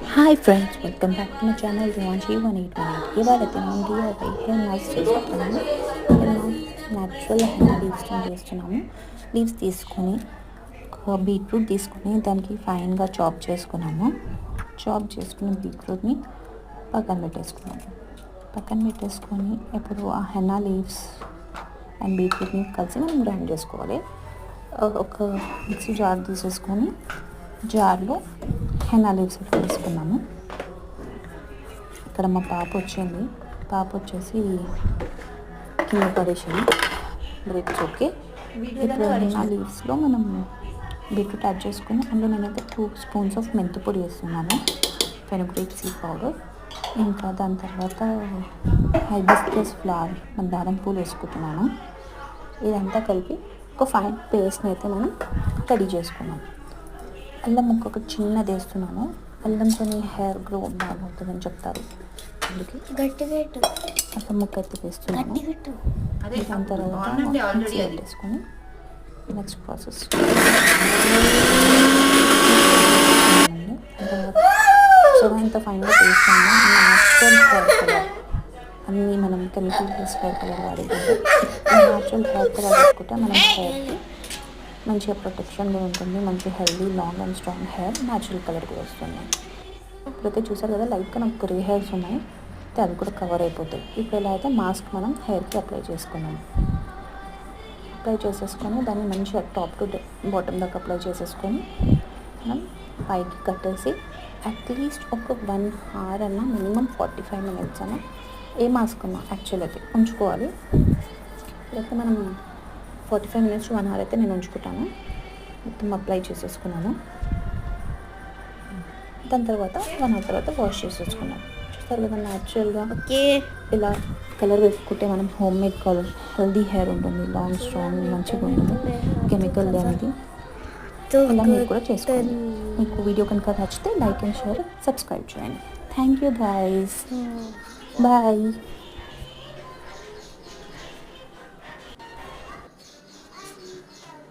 Hi friends, welcome back to my channel Rivanshi 1818. ఇవాళైతే మనం DIY hair mask చేసుకుంటున్నాము. Natural hair లీవ్స్తో చేస్తున్నాము. లీవ్స్ తీసుకొని ఒక బీట్రూట్ తీసుకొని దానికి ఫైన్గా చాప్ చేసుకున్నాము. చాప్ చేసుకున్న బీట్రూట్ని పక్కన పెట్టేసుకొని ఇప్పుడు ఆ హెన్నా లీవ్స్ అండ్ బీట్రూట్ని కలిసి మనం గ్రైండ్ చేసుకోవాలి. ఒక మిక్సీ జార్ తీసేసుకొని జార్లో హెన్నా లీవ్స్ వేసుకున్నాము. ఇక్కడ మా పాప వచ్చేసి కింద పడేసింది. It's okay. ఇప్పుడు హెన్నా లీవ్స్లో మనం బీట్రూట్ యాడ్ చేసుకుని అందులో నేనైతే 2 స్పూన్స్ ఆఫ్ మెంతిపొడి వేస్తున్నాను, ఫెనుగ్రీక్ సీడ్ పౌడర్, ఇంకా దాని తర్వాత హైబిస్కస్ ఫ్లవర్, మందారం పూలు వేసుకుంటున్నాను. ఇదంతా కలిపి ఒక ఫైన్ పేస్ట్ని అయితే మనం రెడీ చేసుకున్నాం. అల్లం ముక్క ఒక చిన్నది వేస్తున్నాను. అల్లంతో హెయిర్ గ్రో బాగుంటుందని చెప్తారు, అందుకే అల్లం ముక్క అయితే వేస్తున్నాను. దాని తర్వాత వేసుకొని నెక్స్ట్ ప్రాసెస్ సో ఇంత ఫైన్గా వేస్తాము. న్యాచురల్ హెయిర్ కలర్ అన్నీ మనం కెమికల్ హెయిర్ కలర్ వాడేది. న్యాచురల్ హెయిర్ కలర్ వేసుకుంటే మనం హెయిర్కి మంచిగా ప్రొటెక్షన్గా ఉంటుంది. మంచి healthy long and strong hair natural colour కూడా వస్తుంది. ఇప్పుడైతే చూసారు కదా, లైట్గా నాకు గ్రే హెయిర్స్ ఉన్నాయి, అయితే అవి కూడా కవర్ అయిపోతాయి. ఇప్పుడు ఎలా అయితే మాస్క్ మనం హెయిర్కి అప్లై చేసేసుకొని దాన్ని మంచిగా టాప్ టు బాటమ్ దాకా అప్లై చేసేసుకొని మనం పైకి కట్టేసి అట్లీస్ట్ ఒక 1 hour అన్నా, మినిమం 45 minutes అన్నా, ఏ మాస్క్ అన్నా యాక్చువల్ అయితే ఉంచుకోవాలి. లేకపోతే మనం 45 minutes to 1 hour అయితే నేను ఉంచుకుంటాను. మొత్తం అప్లై చేసేసుకున్నాను. దాని తర్వాత 1 hour తర్వాత వాష్ చేసేసుకున్నాను. చూస్తారు కదా, న్యాచురల్గా ఇలా కలర్ వేసుకుంటే మనం home made colour healthy hair ఉంటుంది, లాంగ్ స్ట్రాంగ్ మంచిగా ఉంటుంది. కెమికల్ అనేది ఇలా మీరు కూడా చేసుకోండి. మీకు వీడియో కనుక నచ్చితే లైక్ అండ్ షేర్, సబ్స్క్రైబ్ చేయండి. Thank you guys, bye.